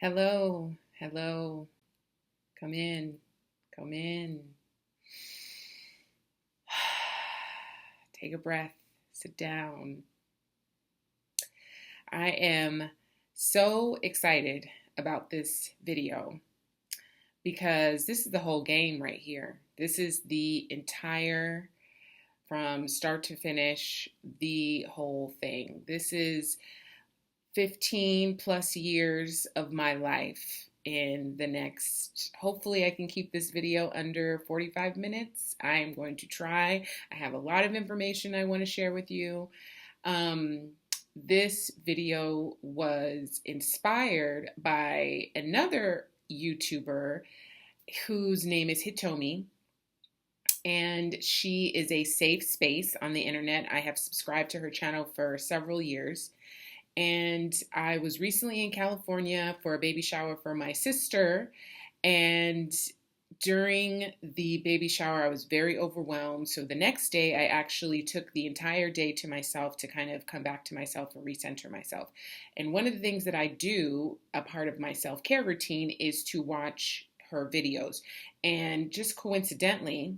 Hello, hello. Come in, come in. Take a breath, sit down. I am so excited about this video because this is the whole game right here. This is the entire, from start to finish, the whole thing. This is 15 plus years of my life. In the next, hopefully I can keep this video under 45 minutes. I am going to try. I have a lot of information I want to share with you. This video was inspired by another YouTuber whose name is Hitomi, and she is a safe space on the internet. I have subscribed to her channel for several years. And I was recently in California for a baby shower for my sister. And during the baby shower, I was very overwhelmed. So the next day, I actually took the entire day to myself to kind of come back to myself and recenter myself. And one of the things that I do, a part of my self-care routine, is to watch her videos. And just coincidentally,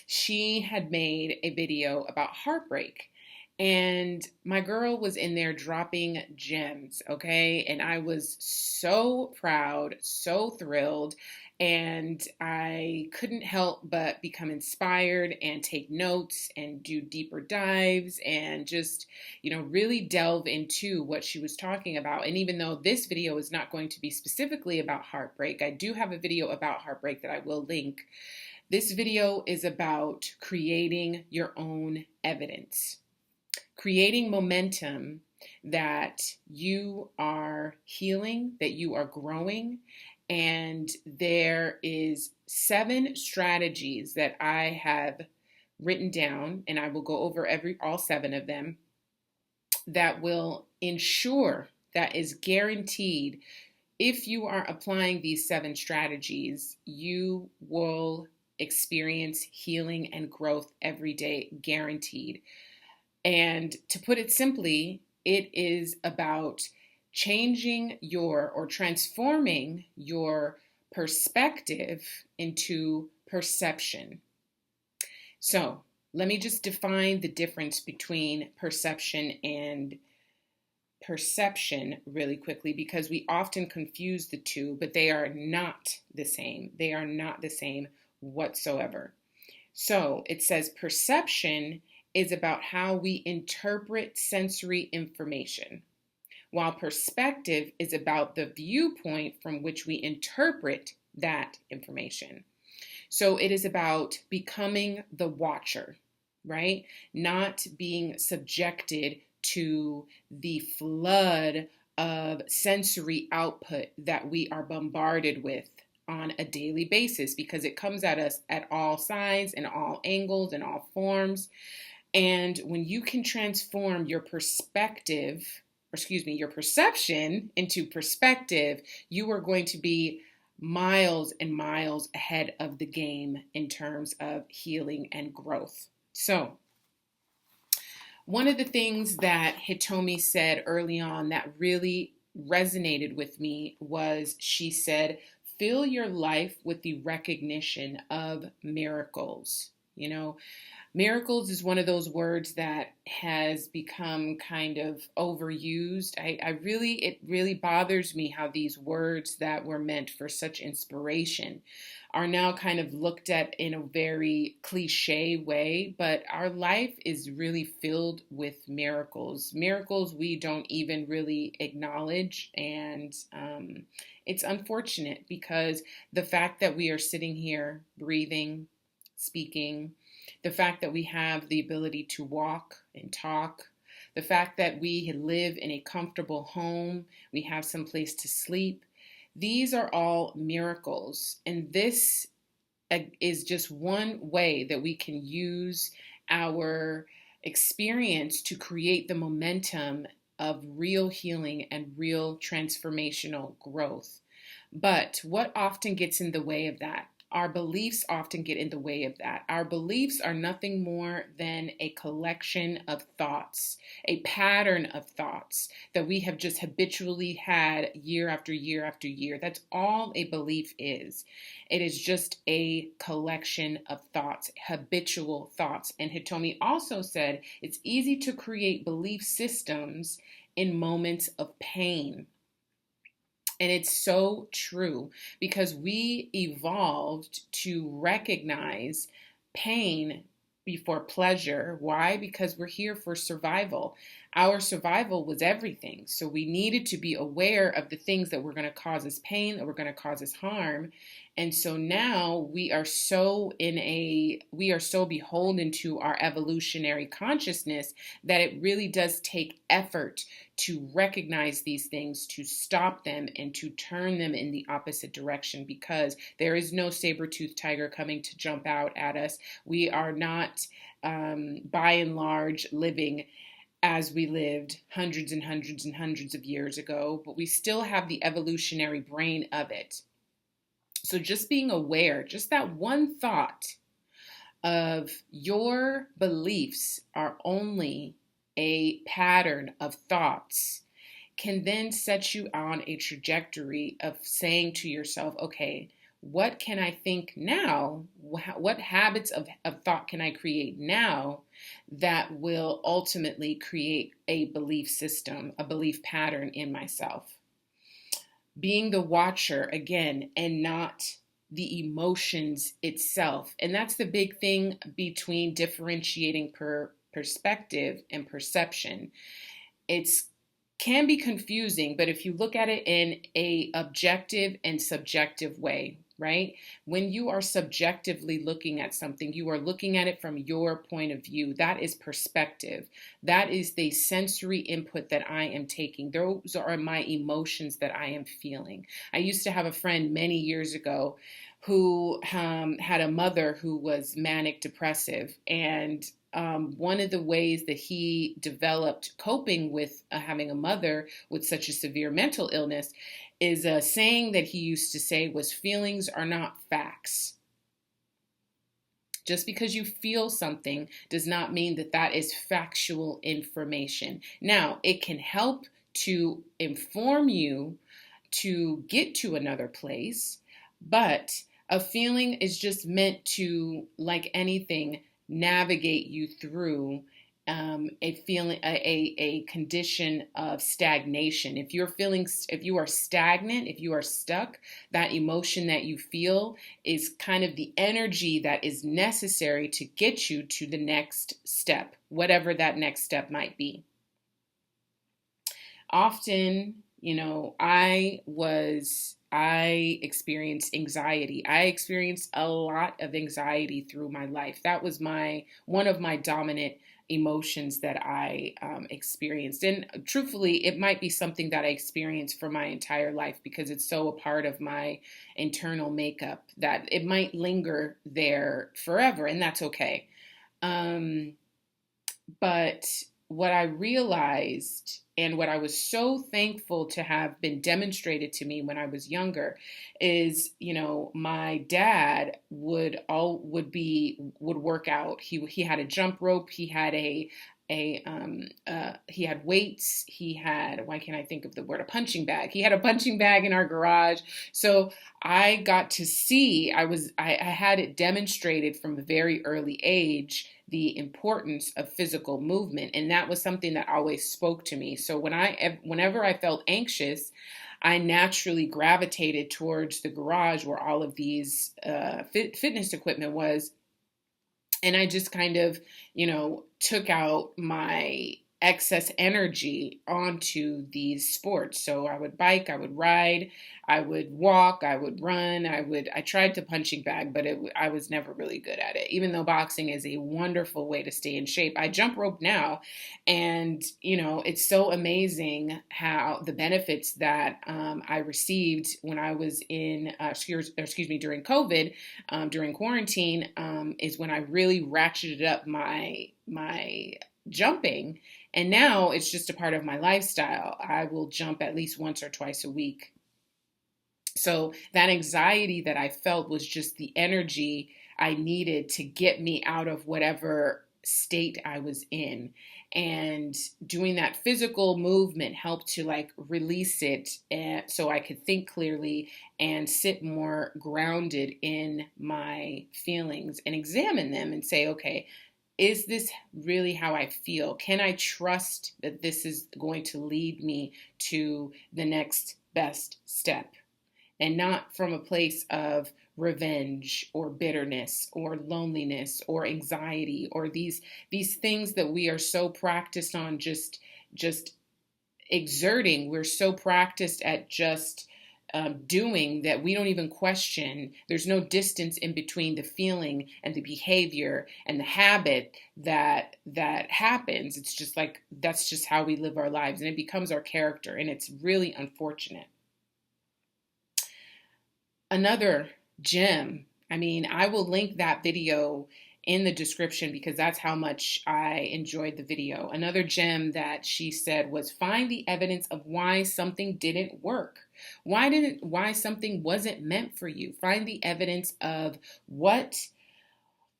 she had made a video about heartbreak. And my girl was in there dropping gems, okay? And I was so proud, so thrilled, and I couldn't help but become inspired and take notes and do deeper dives and just, really delve into what she was talking about. And even though this video is not going to be specifically about heartbreak, I do have a video about heartbreak that I will link. This video is about creating your own evidence. Creating momentum that you are healing, that you are growing. And there is 7 strategies that I have written down, and I will go over all 7 of them, that will ensure, that is guaranteed, if you are applying these 7 strategies, you will experience healing and growth every day, guaranteed. And to put it simply, it is about changing or transforming your perspective into perception. So let me just define the difference between perception and perception really quickly, because we often confuse the two, but they are not the same. They are not the same whatsoever. So it says perception is about how we interpret sensory information, while perspective is about the viewpoint from which we interpret that information. So it is about becoming the watcher, right? Not being subjected to the flood of sensory output that we are bombarded with on a daily basis, because it comes at us at all sides and all angles and all forms. And when you can transform your perception into perspective, you are going to be miles and miles ahead of the game in terms of healing and growth. So, one of the things that Hitomi said early on that really resonated with me was, she said, fill your life with the recognition of miracles. Miracles is one of those words that has become kind of overused. It really bothers me how these words that were meant for such inspiration are now kind of looked at in a very cliche way, but our life is really filled with miracles. Miracles we don't even really acknowledge, and it's unfortunate because the fact that we are sitting here breathing, speaking, the fact that we have the ability to walk and talk, the fact that we live in a comfortable home, we have some place to sleep, these are all miracles. And this is just one way that we can use our experience to create the momentum of real healing and real transformational growth. But what often gets in the way of that our beliefs often get in the way of that. Our beliefs are nothing more than a collection of thoughts, a pattern of thoughts that we have just habitually had year after year after year. That's all a belief is. It is just a collection of thoughts, habitual thoughts. And Hitomi also said it's easy to create belief systems in moments of pain. And it's so true because we evolved to recognize pain before pleasure. Why? Because we're here for survival. Our survival was everything. So we needed to be aware of the things that were going to cause us pain, that were going to cause us harm. And so now we are so beholden to our evolutionary consciousness that it really does take effort to recognize these things, to stop them, and to turn them in the opposite direction, because there is no saber-toothed tiger coming to jump out at us. We are not, by and large, living as we lived hundreds and hundreds and hundreds of years ago, but we still have the evolutionary brain of it. So just being aware, just that one thought of your beliefs are only a pattern of thoughts can then set you on a trajectory of saying to yourself, okay, what can I think now? What habits of thought can I create now that will ultimately create a belief system, a belief pattern in myself? Being the watcher again, and not the emotions itself. And that's the big thing between differentiating perspective and perception. It's can be confusing, but if you look at it in a objective and subjective way, right? When you are subjectively looking at something, you are looking at it from your point of view. That is perspective. That is the sensory input that I am taking. Those are my emotions that I am feeling. I used to have a friend many years ago who had a mother who was manic depressive, and one of the ways that he developed coping with having a mother with such a severe mental illness is a saying that he used to say was, feelings are not facts. Just because you feel something does not mean that that is factual information. Now, it can help to inform you to get to another place, but a feeling is just meant to, like anything, navigate you through a feeling, a condition of stagnation. If you are stagnant, if you are stuck, that emotion that you feel is kind of the energy that is necessary to get you to the next step, whatever that next step might be. Often, I experienced anxiety. I experienced a lot of anxiety through my life. That was one of my dominant emotions that I experienced. And truthfully, it might be something that I experienced for my entire life because it's so a part of my internal makeup that it might linger there forever, and that's okay. But what I realized, and what I was so thankful to have been demonstrated to me when I was younger, is, my dad would work out. He had a jump rope. He had he had weights. He had, why can't I think of the word, a punching bag. He had a punching bag in our garage. So I got to see, I had it demonstrated from a very early age, the importance of physical movement. And that was something that always spoke to me. So whenever I felt anxious, I naturally gravitated towards the garage where all of these fitness equipment was. And I just kind of, took out my excess energy onto these sports. So I would bike, I would ride, I would walk, I would run, I tried to punching bag, but I was never really good at it. Even though boxing is a wonderful way to stay in shape, I jump rope now. And, it's so amazing how the benefits that I received when I was during COVID, during quarantine, is when I really ratcheted up my jumping. And now it's just a part of my lifestyle. I will jump at least once or twice a week. So that anxiety that I felt was just the energy I needed to get me out of whatever state I was in. And doing that physical movement helped to like release it, so I could think clearly and sit more grounded in my feelings and examine them and say, okay, is this really how I feel? Can I trust that this is going to lead me to the next best step? And not from a place of revenge or bitterness or loneliness or anxiety or these things that we are so practiced on just exerting. We're so practiced at just doing that we don't even question. There's no distance in between the feeling and the behavior and the habit that happens. It's just like that's just how we live our lives, and it becomes our character, and it's really unfortunate. Another gem. I mean, I will link that video in the description because that's how much I enjoyed the video. Another gem that she said was find the evidence of why something didn't work. Why something wasn't meant for you. Find the evidence of what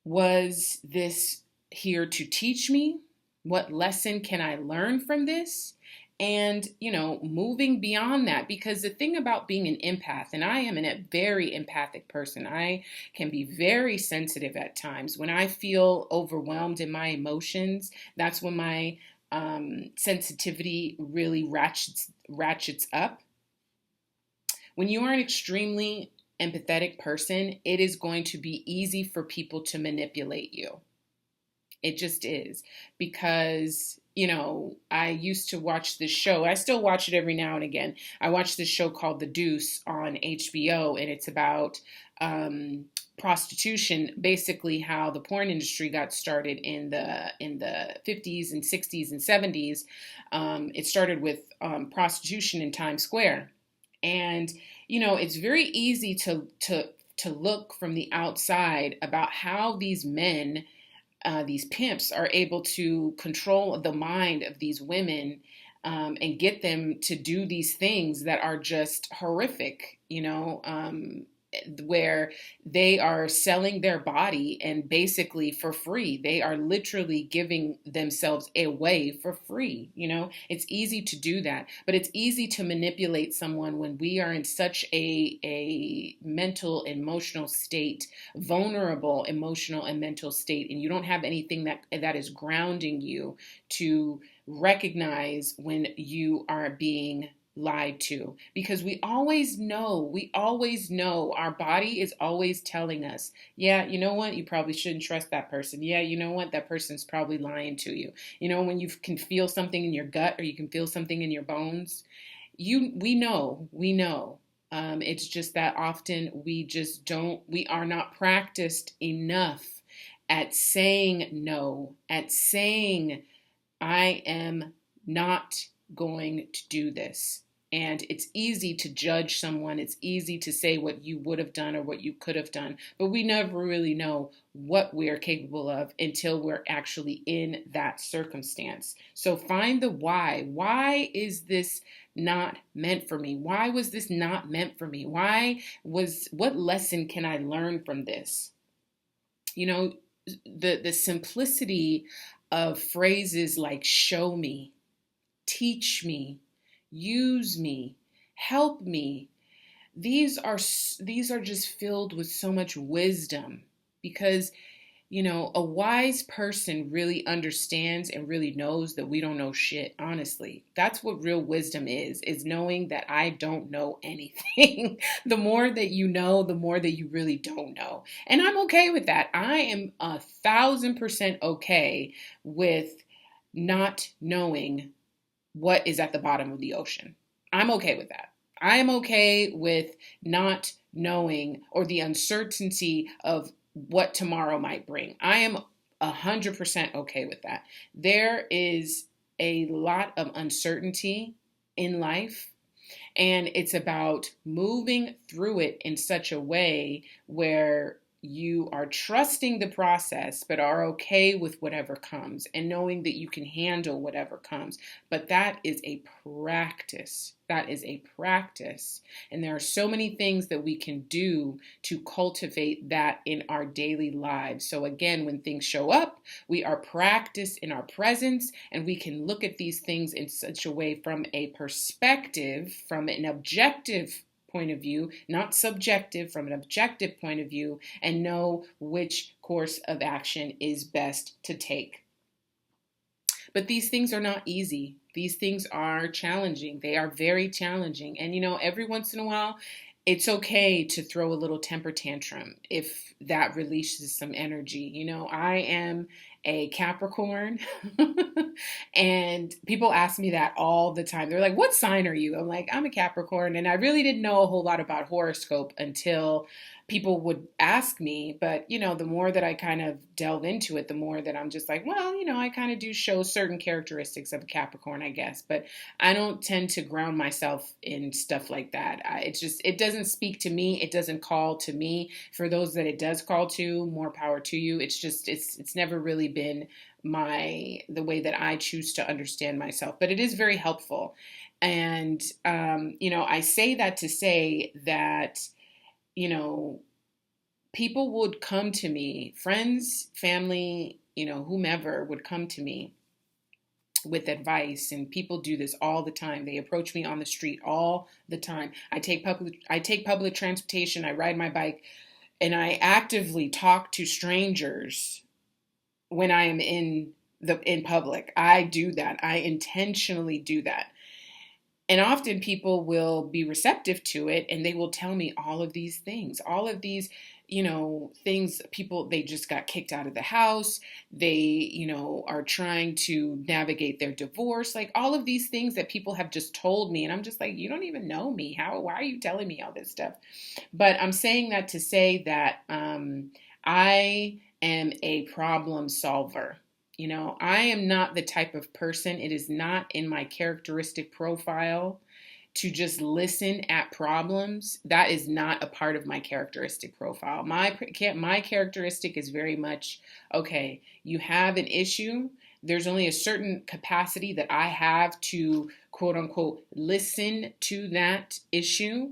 was this here to teach me? What lesson can I learn from this? And, moving beyond that, because the thing about being an empath, and I am a very empathic person, I can be very sensitive at times. When I feel overwhelmed in my emotions, that's when my sensitivity really ratchets up. When you are an extremely empathetic person, it is going to be easy for people to manipulate you. It just is, because I used to watch this show. I still watch it every now and again. I watch this show called The Deuce on HBO, and it's about prostitution, basically how the porn industry got started in the 50s and 60s and 70s. It started with prostitution in Times Square. And, it's very easy to look from the outside about how these men, these pimps, are able to control the mind of these women and get them to do these things that are just horrific, where they are selling their body and basically for free. They are literally giving themselves away for free. It's easy to do that, but it's easy to manipulate someone when we are in such a mental, emotional state, vulnerable emotional and mental state, and you don't have anything that is grounding you to recognize when you are being lied to. Because we always know, our body is always telling us, yeah, you know what, you probably shouldn't trust that person. Yeah, you know what, that person's probably lying to you. When you can feel something in your gut or you can feel something in your bones, we know. It's just that often we are not practiced enough at saying no, at saying, I am not going to do this. And it's easy to judge someone. It's easy to say what you would have done or what you could have done. But we never really know what we're capable of until we're actually in that circumstance. So find the why. Why is this not meant for me? Why was this not meant for me? What lesson can I learn from this? The simplicity of phrases like show me, teach me, use me, help me. These are just filled with so much wisdom, because a wise person really understands and really knows that we don't know shit. Honestly, that's what real wisdom is knowing that I don't know anything. The more that you know, the more that you really don't know. And I'm okay with that. I am 1,000% okay with not knowing what is at the bottom of the ocean. I'm okay with that. I am okay with not knowing, or the uncertainty of what tomorrow might bring. I am 100% okay with that. There is a lot of uncertainty in life, and it's about moving through it in such a way where you are trusting the process, but are okay with whatever comes and knowing that you can handle whatever comes. But that is a practice. That is a practice. And there are so many things that we can do to cultivate that in our daily lives. So, again, when things show up, we are practiced in our presence, and we can look at these things in such a way from a perspective, from an objective point of view, not subjective, from an objective point of view, and know which course of action is best to take. But these things are not easy. These things are challenging. They are very challenging. And, every once in a while, it's okay to throw a little temper tantrum if that releases some energy. I am a Capricorn, and people ask me that all the time. They're like, what sign are you? I'm like, I'm a Capricorn. And I really didn't know a whole lot about horoscope until people would ask me. But, the more that I kind of delve into it, the more that I'm just like, well, I kind of do show certain characteristics of a Capricorn, I guess. But I don't tend to ground myself in stuff like that. It doesn't speak to me. It doesn't call to me. For those that it does call to, more power to you. It's never really been the way that I choose to understand myself, but it is very helpful. And, I say that to say that, people would come to me, friends, family, whomever would come to me with advice, and people do this all the time. They approach me on the street all the time. I take public transportation, I ride my bike, and I actively talk to strangers when I am in public. I do that. I intentionally do that. And often people will be receptive to it, and they will tell me all of these things, things. People, they just got kicked out of the house. They, are trying to navigate their divorce, like all of these things that people have just told me. And I'm just like, you don't even know me. Why are you telling me all this stuff? But I'm saying that to say that I am a problem solver. I am not the type of person, it is not in my characteristic profile to just listen at problems. That is not a part of my characteristic profile. My characteristic is very much, okay, you have an issue. There's only a certain capacity that I have to, quote unquote, listen to that issue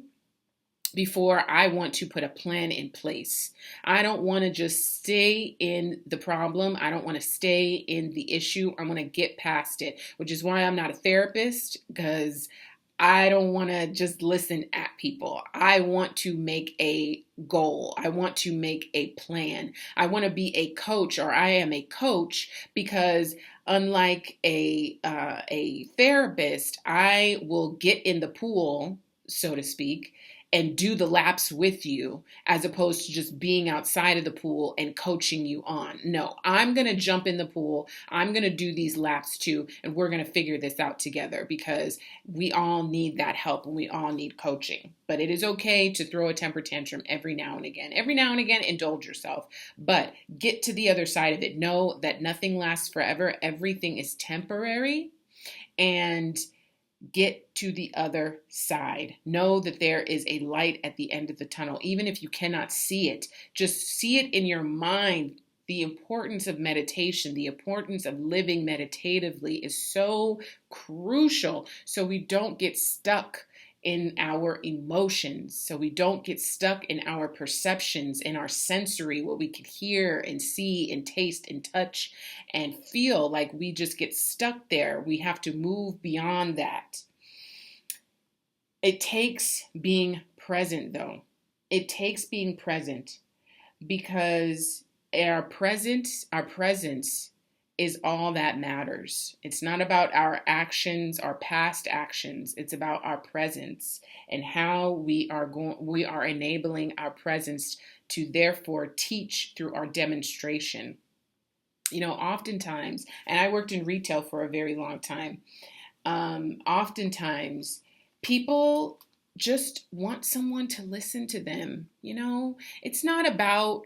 before I want to put a plan in place. I don't want to just stay in the problem. I don't want to stay in the issue. I want to get past it, which is why I'm not a therapist, because I don't want to just listen at people. I want to make a goal. I want to make a plan. I want to be a coach, or I am a coach, because unlike a therapist, I will get in the pool, so to speak, and do the laps with you, as opposed to just being outside of the pool and coaching you on. No, I'm going to jump in the pool. I'm going to do these laps too, and we're going to figure this out together, because we all need that help and we all need coaching. But it is okay to throw a temper tantrum every now and again. Every now and again, indulge yourself, but get to the other side of it. Know that nothing lasts forever. Everything is temporary, and get to the other side. Know that there is a light at the end of the tunnel. Even if you cannot see it, just see it in your mind. The importance of meditation, the importance of living meditatively is so crucial, so we don't get stuck in our emotions, so we don't get stuck in our perceptions, in our sensory, what we can hear and see and taste and touch and feel. Like we just get stuck there. We have to move beyond that. It takes being present, though. It takes being present, because our presence is all that matters. It's not about our actions, our past actions. It's about our presence and how we are enabling our presence to therefore teach through our demonstration. Oftentimes, and I worked in retail for a very long time, oftentimes people just want someone to listen to them. It's not about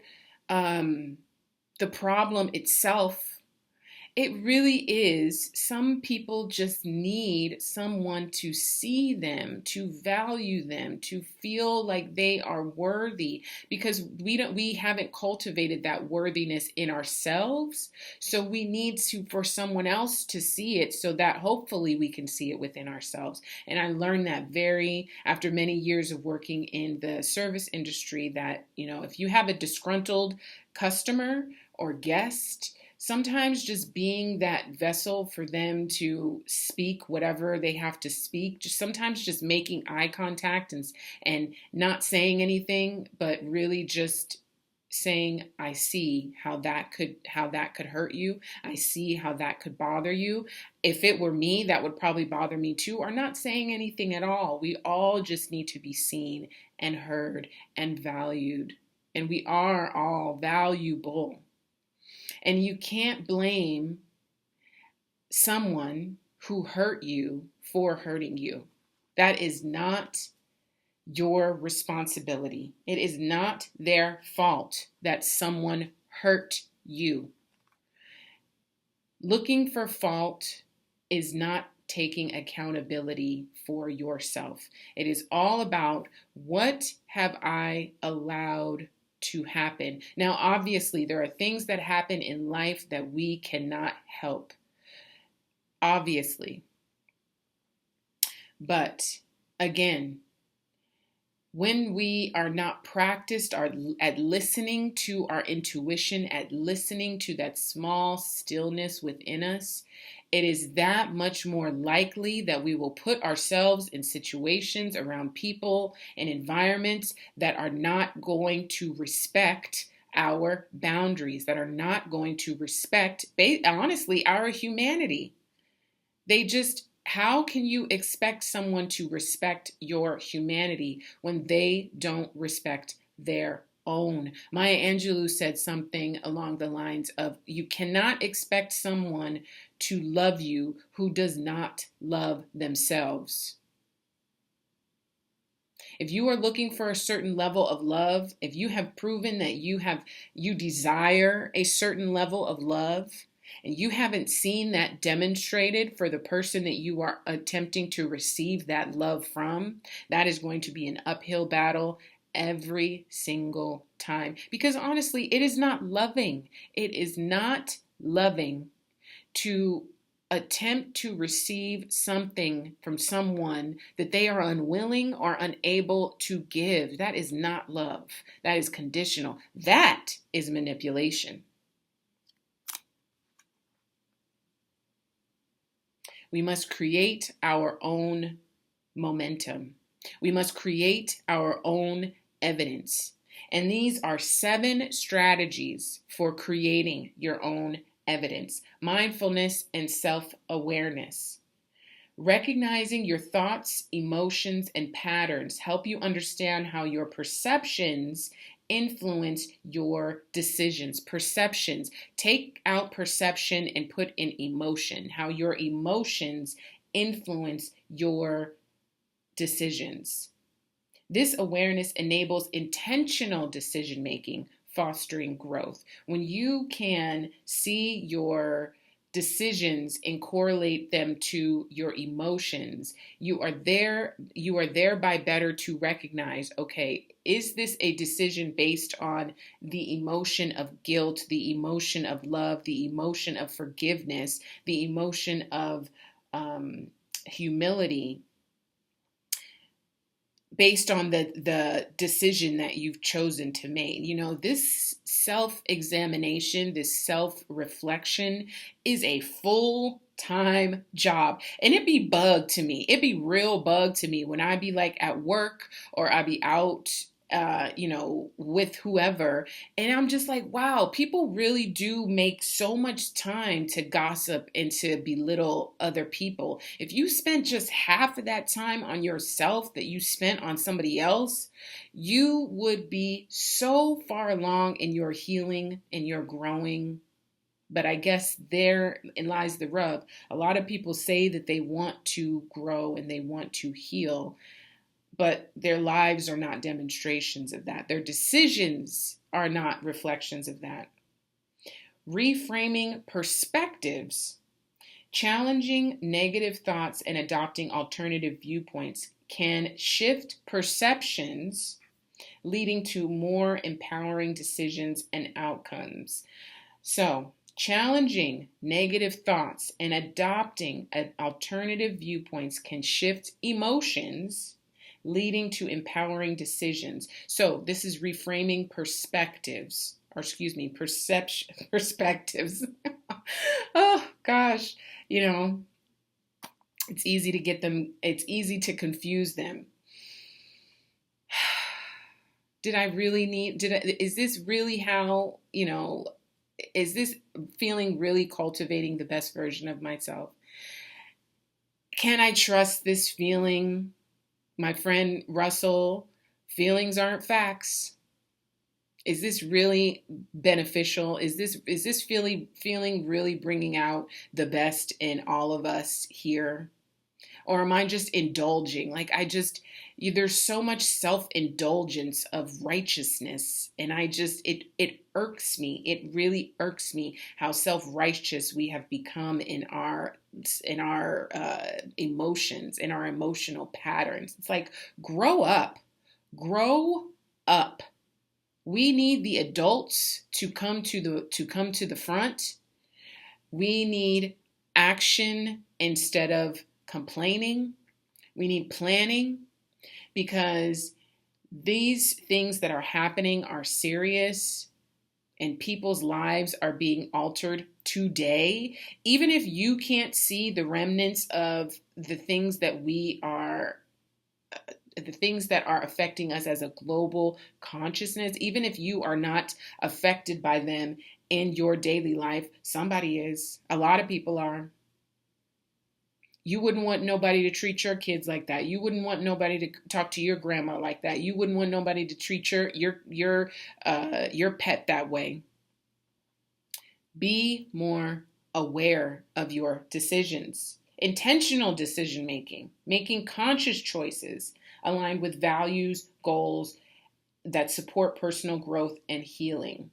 the problem itself. It really is. Some people just need someone to see them, to value them, to feel like they are worthy, because we haven't cultivated that worthiness in ourselves. So we need to for someone else to see it so that hopefully we can see it within ourselves. And I learned that very after many years of working in the service industry, that, if you have a disgruntled customer or guest, sometimes just being that vessel for them to speak whatever they have to speak, just sometimes just making eye contact and not saying anything, but really just saying, I see how that could hurt you. I see how that could bother you. If it were me, that would probably bother me too. Or not saying anything at all. We all just need to be seen and heard and valued. And we are all valuable. And you can't blame someone who hurt you for hurting you. That is not your responsibility. It is not their fault that someone hurt you. Looking for fault is not taking accountability for yourself. It is all about, what have I allowed to happen? Now, obviously, there are things that happen in life that we cannot help. Obviously. But again, when we are not practiced at listening to our intuition, at listening to that small stillness within us, it is that much more likely that we will put ourselves in situations around people and environments that are not going to respect our boundaries, that are not going to respect, honestly, our humanity. How can you expect someone to respect your humanity when they don't respect their own? Maya Angelou said something along the lines of, you cannot expect someone to love you who does not love themselves. If you are looking for a certain level of love, if you have proven that you desire a certain level of love, and you haven't seen that demonstrated for the person that you are attempting to receive that love from, that is going to be an uphill battle every single time. Because honestly, it is not loving. It is not loving to attempt to receive something from someone that they are unwilling or unable to give. That is not love. That is conditional. That is manipulation. We must create our own momentum. We must create our own evidence. And these are 7 strategies for creating your own evidence. Mindfulness and self-awareness. Recognizing your thoughts, emotions, and patterns help you understand how your perceptions influence your decisions. Perceptions. Take out perception and put in emotion. How your emotions influence your decisions. This awareness enables intentional decision making, fostering growth. When you can see your decisions and correlate them to your emotions, you are thereby better to recognize, okay, is this a decision based on the emotion of guilt, the emotion of love, the emotion of forgiveness, the emotion of humility, based on the decision that you've chosen to make? This self-examination, this self-reflection is a full-time job. And it'd be real bug to me when I be like at work or I be out with whoever. And I'm just like, wow, people really do make so much time to gossip and to belittle other people. If you spent just half of that time on yourself that you spent on somebody else, you would be so far along in your healing and your growing. But I guess therein lies the rub. A lot of people say that they want to grow and they want to heal, but their lives are not demonstrations of that. Their decisions are not reflections of that. Reframing perspectives, challenging negative thoughts and adopting alternative viewpoints can shift perceptions, leading to more empowering decisions and outcomes. So, challenging negative thoughts and adopting alternative viewpoints can shift emotions, leading to empowering decisions. So, this is reframing perspectives, or excuse me, perspectives. Oh gosh, you know, it's easy to get them, it's easy to confuse them. Is this really how, is this feeling really cultivating the best version of myself? Can I trust this feeling? My friend Russell, feelings aren't facts. Is this really beneficial? Is this feeling really bringing out the best in all of us here? Or am I just indulging? There's so much self-indulgence of righteousness, and it irks me. It really irks me how self-righteous we have become in our emotions, in our emotional patterns. It's like, grow up. Grow up. We need the adults to come to the front. We need action instead of complaining. We need planning, because these things that are happening are serious and people's lives are being altered today. Even if you can't see the remnants of the things that are affecting us as a global consciousness, even if you are not affected by them in your daily life, somebody is. A lot of people are. You wouldn't want nobody to treat your kids like that. You wouldn't want nobody to talk to your grandma like that. You wouldn't want nobody to treat your pet that way. Be more aware of your decisions. Intentional decision making, making conscious choices aligned with values, goals that support personal growth and healing.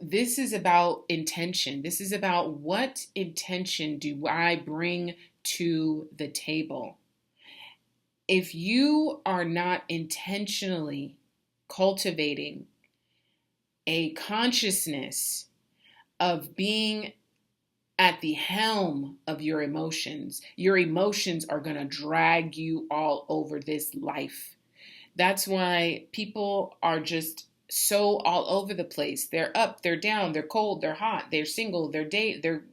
This is about intention. This is about, what intention do I bring to the table? If you are not intentionally cultivating a consciousness of being at the helm of your emotions are going to drag you all over this life. That's why people are just so all over the place. They're up, they're down, they're cold, they're hot, they're single, they're this, they're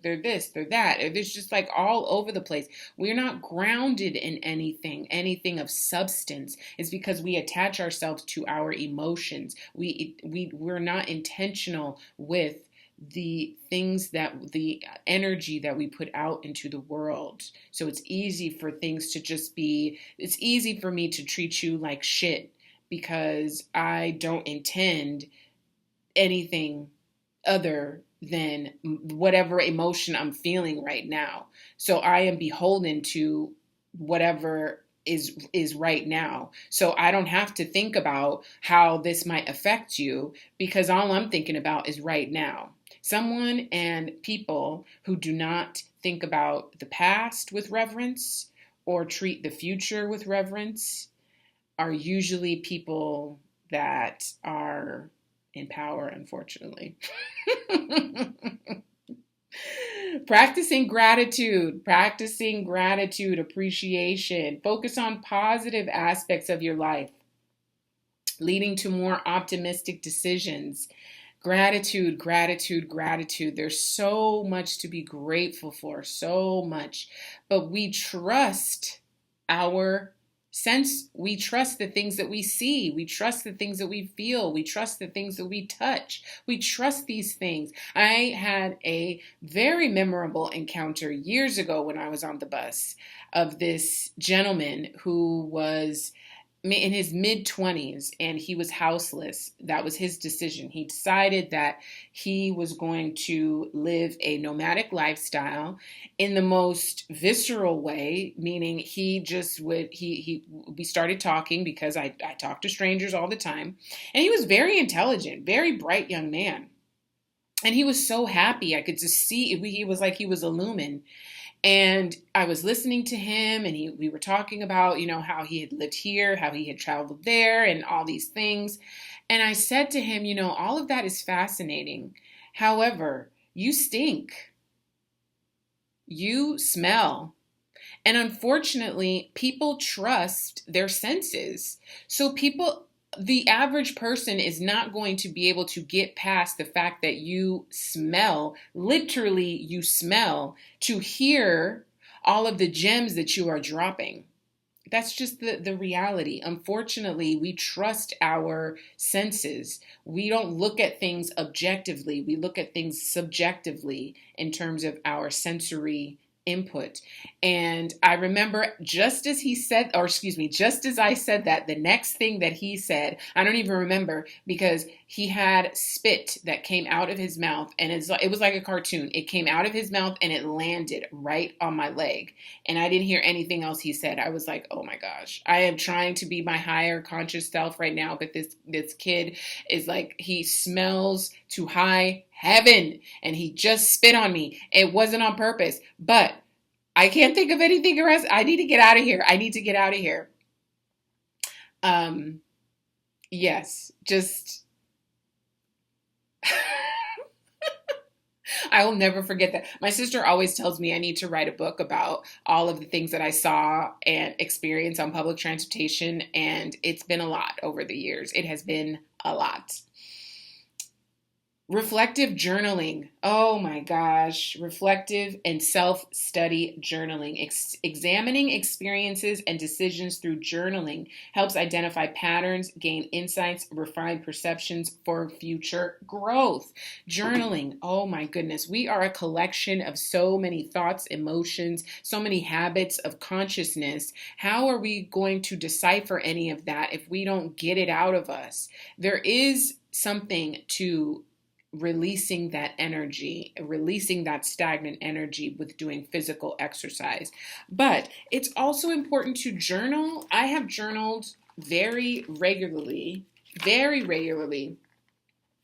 that. It's just like all over the place. We're not grounded in anything of substance. It's because we attach ourselves to our emotions. We're not intentional with the energy that we put out into the world. So it's easy for things to it's easy for me to treat you like shit, because I don't intend anything other than whatever emotion I'm feeling right now. So I am beholden to whatever is right now. So I don't have to think about how this might affect you, because all I'm thinking about is right now. Someone and people who do not think about the past with reverence or treat the future with reverence are usually people that are in power, unfortunately. Practicing gratitude, appreciation. Focus on positive aspects of your life, leading to more optimistic decisions. Gratitude. There's so much to be grateful for, so much. But we trust we trust the things that we see. We trust the things that we feel. We trust the things that we touch. We trust these things. I had a very memorable encounter years ago when I was on the bus of this gentleman who was in his mid 20s, and he was houseless. That was his decision. He decided that he was going to live a nomadic lifestyle in the most visceral way, meaning he just would, we started talking because I talk to strangers all the time. And he was very intelligent, very bright young man. And he was so happy. I could just see, he was like he was a lumen. And I was listening to him, and we were talking about, how he had lived here, how he had traveled there, and all these things. And I said to him, all of that is fascinating. However, you stink. You smell. And unfortunately, people trust their senses. So the average person is not going to be able to get past the fact that you smell, literally you smell, to hear all of the gems that you are dropping. That's just the reality. Unfortunately, we trust our senses. We don't look at things objectively. We look at things subjectively in terms of our sensory input. And I remember just as I said that, the next thing that he said, I don't even remember, because he had spit that came out of his mouth, and it was like a cartoon. It came out of his mouth and it landed right on my leg. And I didn't hear anything else he said. I was like, oh my gosh, I am trying to be my higher conscious self right now. But this kid is like, he smells to high heaven, and he just spit on me. It wasn't on purpose, but I can't think of anything else. I need to get out of here. Yes, just, I will never forget that. My sister always tells me I need to write a book about all of the things that I saw and experienced on public transportation. And it's been a lot over the years. It has been a lot. Reflective journaling. Oh my gosh. Reflective and self-study journaling. Examining experiences and decisions through journaling helps identify patterns, gain insights, refine perceptions for future growth. Journaling. Oh my goodness. We are a collection of so many thoughts, emotions, so many habits of consciousness. How are we going to decipher any of that if we don't get it out of us? There is something to releasing that energy, releasing that stagnant energy with doing physical exercise. But it's also important to journal. I have journaled very regularly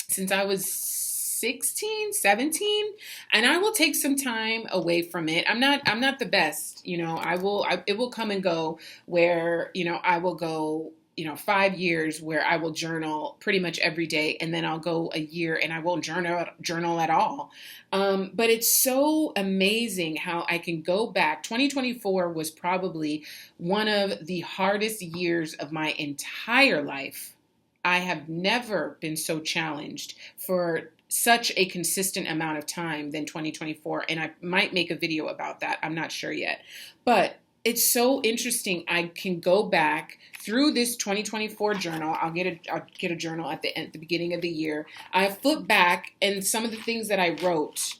since I was 16, 17, and I will take some time away from it. I'm not the best, it will come and go where, I will go 5 years where I will journal pretty much every day, and then I'll go a year and I won't journal at all. But it's so amazing how I can go back. 2024 was probably one of the hardest years of my entire life. I have never been so challenged for such a consistent amount of time than 2024. And I might make a video about that. I'm not sure yet. But it's so interesting. I can go back through this 2024 journal. I'll get a journal at the beginning of the year. I flip back, and some of the things that I wrote,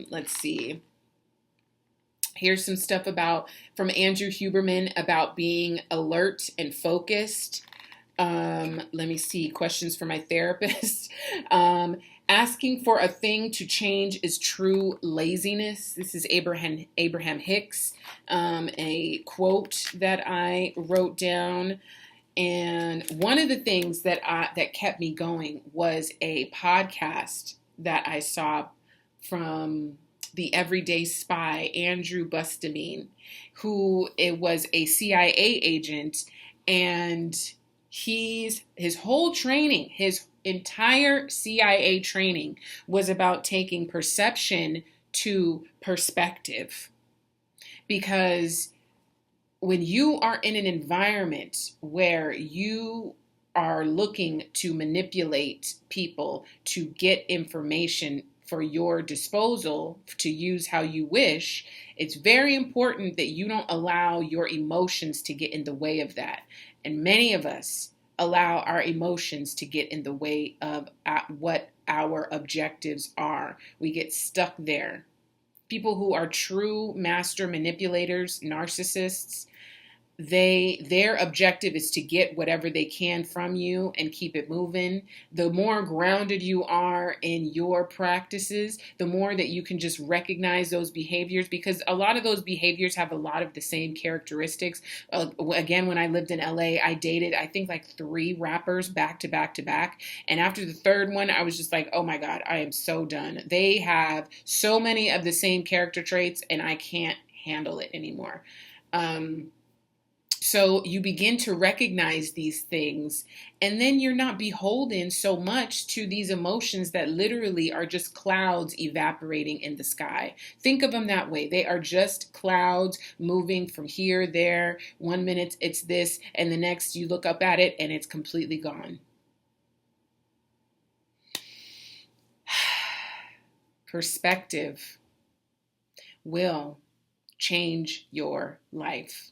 let's see. Here's some stuff from Andrew Huberman about being alert and focused. Let me see, questions for my therapist. Asking for a thing to change is true laziness. This is Abraham Hicks, a quote that I wrote down. And one of the things that kept me going was a podcast that I saw from the Everyday Spy, Andrew Bustamine, who was a CIA agent, and his whole training, his entire CIA training was about taking perception to perspective. Because when you are in an environment where you are looking to manipulate people to get information for your disposal to use how you wish, it's very important that you don't allow your emotions to get in the way of that. And many of us allow our emotions to get in the way of what our objectives are. We get stuck there. People who are true master manipulators, narcissists, their objective is to get whatever they can from you and keep it moving. The more grounded you are in your practices, the more that you can just recognize those behaviors, because a lot of those behaviors have a lot of the same characteristics. Again, when I lived in LA, I dated, I think, like 3 rappers back to back to back, and after the third one I was just like, oh my god, I am so done. They have so many of the same character traits and I can't handle it anymore. So you begin to recognize these things, and then you're not beholden so much to these emotions that literally are just clouds evaporating in the sky. Think of them that way. They are just clouds moving from here, there. One minute it's this, and the next you look up at it and it's completely gone. Perspective will change your life.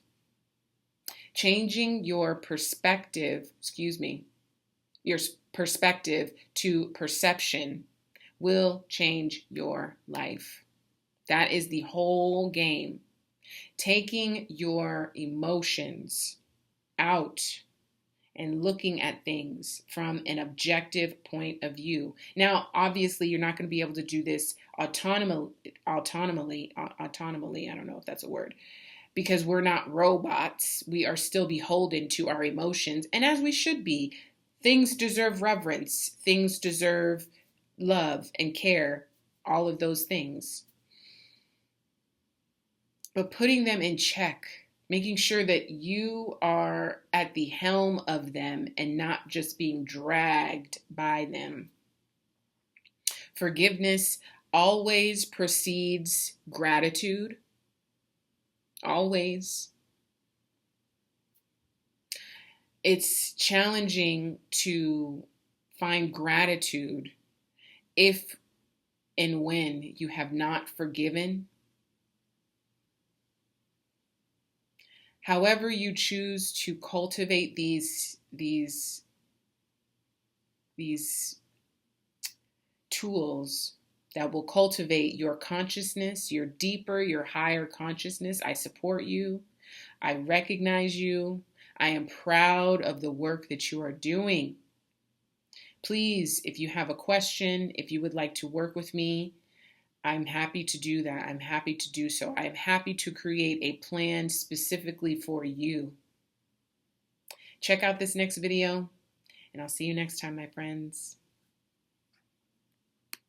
Changing your perspective, your perspective to perception will change your life. That is the whole game. Taking your emotions out and looking at things from an objective point of view. Now, obviously, you're not going to be able to do this autonomously, I don't know if that's a word, because we're not robots. We are still beholden to our emotions, and as we should be. Things deserve reverence. Things deserve love and care, all of those things. But putting them in check, making sure that you are at the helm of them and not just being dragged by them. Forgiveness always precedes gratitude. Always. It's challenging to find gratitude if and when you have not forgiven. However you choose to cultivate these tools that will cultivate your consciousness, your deeper, your higher consciousness, I support you. I recognize you. I am proud of the work that you are doing. Please, if you have a question, if you would like to work with me, I'm happy to do that. I'm happy to do so. I'm happy to create a plan specifically for you. Check out this next video, and I'll see you next time, my friends.